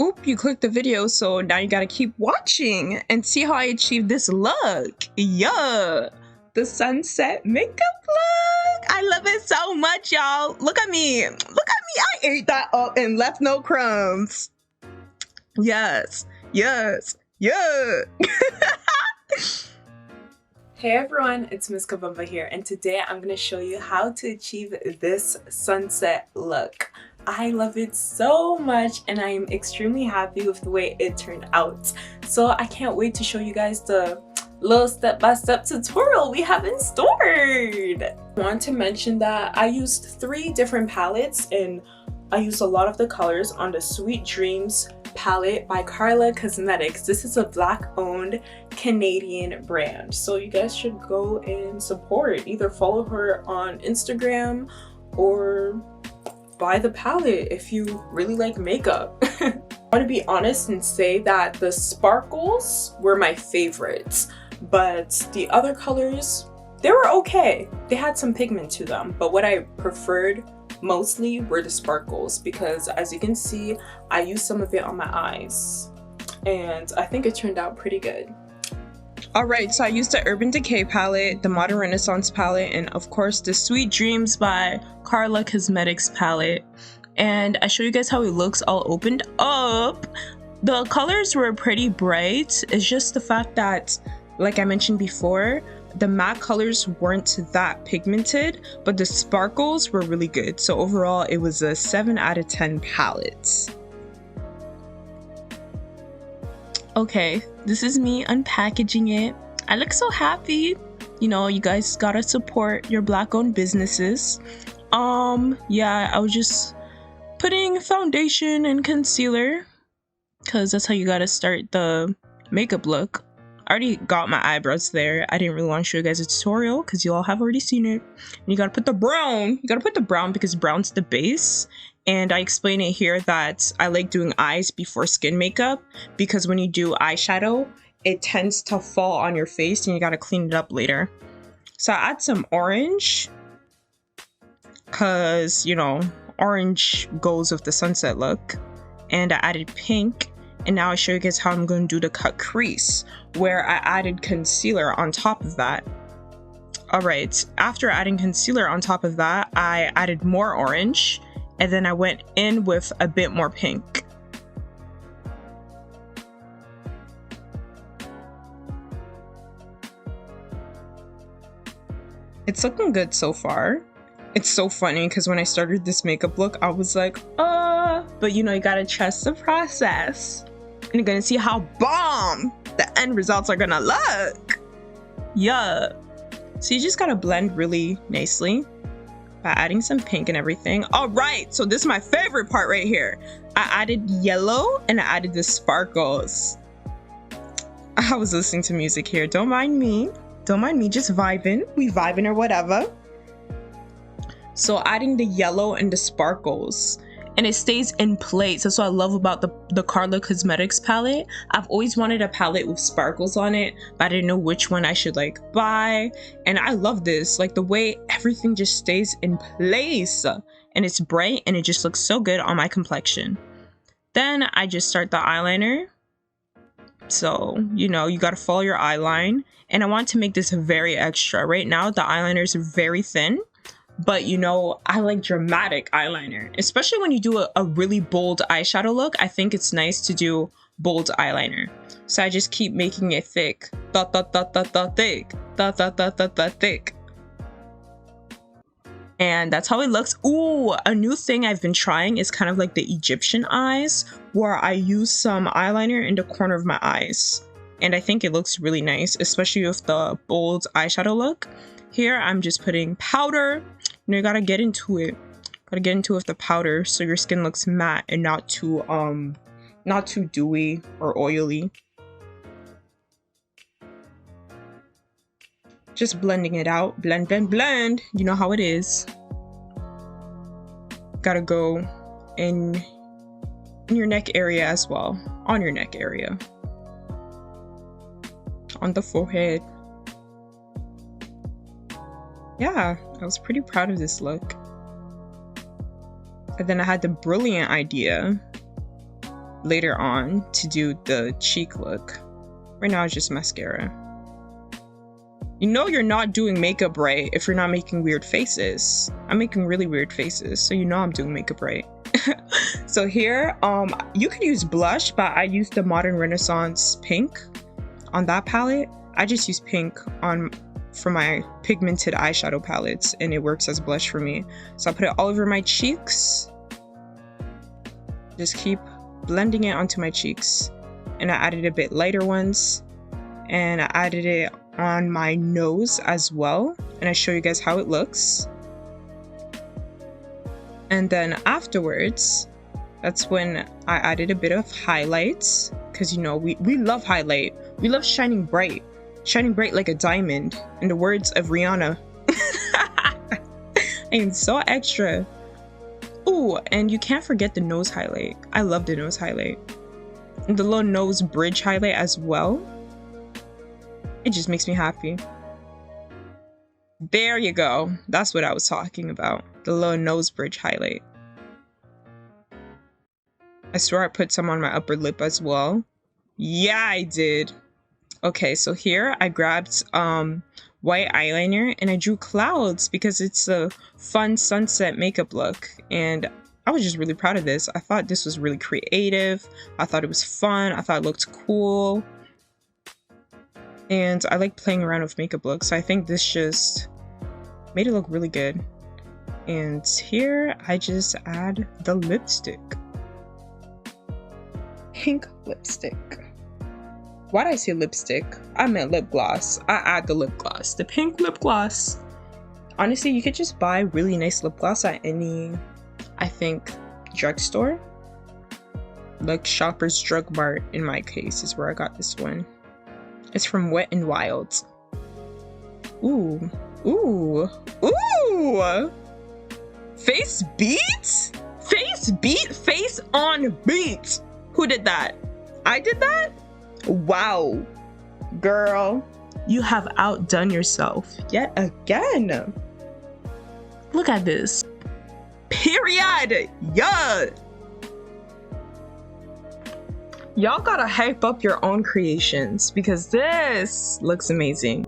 Oop, you clicked the video, so now you gotta keep watching and see how I achieved this look. Yeah, the sunset makeup look. I love it so much, y'all. Look at me. Look at me. I ate that up and left no crumbs. Yes, yes, yeah. Hey everyone, it's Miss Grwm here, and today I'm going to show you how to achieve this sunset look. I love it so much and I am extremely happy with the way it turned out. So I can't wait to show you guys the little step-by-step tutorial we have in store. I want to mention that I used 3 different palettes and I used a lot of the colors on the Sweet Dreams palette by Carla Cosmetics. This is a Black-owned Canadian brand, so you guys should go and support. Either follow her on Instagram or buy the palette if you really like makeup. I want to be honest and say that the sparkles were my favorites, but the other colors, they were okay. They had some pigment to them, but what I preferred mostly were the sparkles because, as you can see, I used some of it on my eyes and I think it turned out pretty good. Alright, so I used the Urban Decay palette, the Modern Renaissance palette, and of course the Sweet Dreams by Carla Cosmetics palette. And I show you guys how it looks all opened up. The colors were pretty bright. It's just the fact that, like I mentioned before, the matte colors weren't that pigmented, but the sparkles were really good. So overall, it was a 7 out of 10 palette. Okay, this is me unpackaging it. I look so happy. You know, you guys gotta support your Black-owned businesses. Yeah, I was just putting foundation and concealer because that's how you gotta start the makeup look. I already got my eyebrows there. I didn't really want to show you guys a tutorial because you all have already seen it. And you gotta put the brown. You gotta put the brown because brown's the base. And I explain it here that I like doing eyes before skin makeup because when you do eyeshadow, it tends to fall on your face and you gotta clean it up later. So I add some orange because, you know, orange goes with the sunset look. And I added pink. And now I show you guys how I'm going to do the cut crease, where I added concealer on top of that. Alright, after adding concealer on top of that, I added more orange, and then I went in with a bit more pink. It's looking good so far. It's so funny because when I started this makeup look, I was like, but you know, you gotta trust the process. And you're gonna see how bomb the end results are gonna look. Yeah. So you just gotta blend really nicely by adding some pink and everything. All right, so this is my favorite part right here. I added yellow and I added the sparkles. I was listening to music here. Don't mind me. Don't mind me, just vibing. We vibing or whatever. So adding the yellow and the sparkles. And it stays in place. That's what I love about the Carla Cosmetics palette. I've always wanted a palette with sparkles on it, but I didn't know which one I should like buy. And I love this, like the way everything just stays in place. And it's bright and it just looks so good on my complexion. Then I just start the eyeliner. So, you know, you gotta follow your eye line. And I want to make this very extra. Right now, the eyeliners are very thin. But you know, I like dramatic eyeliner, especially when you do a really bold eyeshadow look. I think it's nice to do bold eyeliner. So I just keep making it thick. Thick. Thick. And that's how it looks. Ooh, a new thing I've been trying is kind of like the Egyptian eyes, where I use some eyeliner in the corner of my eyes. And I think it looks really nice, especially with the bold eyeshadow look. Here, I'm just putting powder. You know, you gotta get into it. Gotta get into it with the powder so your skin looks matte and not too dewy or oily. Just blending it out. Blend, blend, blend. You know how it is. Gotta go in your neck area as well. On your neck area. On the forehead. Yeah, I was pretty proud of this look. And then I had the brilliant idea later on to do the cheek look. Right now it's just mascara. You know you're not doing makeup right if you're not making weird faces. I'm making really weird faces, so you know I'm doing makeup right. So here, you could use blush, but I used the Modern Renaissance pink on that palette. I just use pink for my pigmented eyeshadow palettes, and it works as blush for me. So I put it all over my cheeks. Just keep blending it onto my cheeks. And I added a bit lighter ones, and I added it on my nose as well, and I show you guys how it looks. And then afterwards, that's when I added a bit of highlights, because you know we love highlight. We love shining bright like a diamond, in the words of Rihanna. I am so extra. Ooh, and you can't forget the nose highlight. I love the nose highlight. And the little nose bridge highlight as well. It just makes me happy. There you go. That's what I was talking about. The little nose bridge highlight. I swear I put some on my upper lip as well. Yeah, I did. Okay, so here I grabbed white eyeliner and I drew clouds because it's a fun sunset makeup look. And I was just really proud of this. I thought this was really creative. I thought it was fun. I thought it looked cool. And I like playing around with makeup looks, so I think this just made it look really good. And here I just add the lipstick. Pink lipstick. Why did I say lipstick? I meant lip gloss. I add the lip gloss. The pink lip gloss. Honestly, you could just buy really nice lip gloss at any, I think, drugstore. Like Shoppers Drug Mart, in my case, is where I got this one. It's from Wet n Wild. Ooh. Ooh. Ooh! Face beat? Face beat? Face on beat! Who did that? I did that? Wow. Girl, you have outdone yourself yet again. Look at this. Period! Yeah! Y'all gotta hype up your own creations because this looks amazing.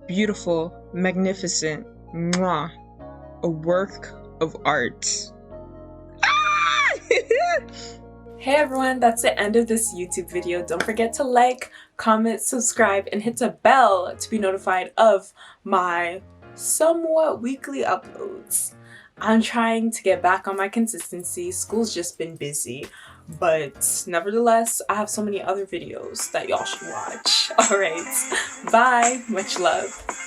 Beautiful, magnificent, mwah, a work of art. Ah! Hey everyone, that's the end of this YouTube video. Don't forget to like, comment, subscribe, and hit the bell to be notified of my somewhat weekly uploads. I'm trying to get back on my consistency. School's just been busy, but nevertheless, I have so many other videos that y'all should watch. Alright, bye, much love.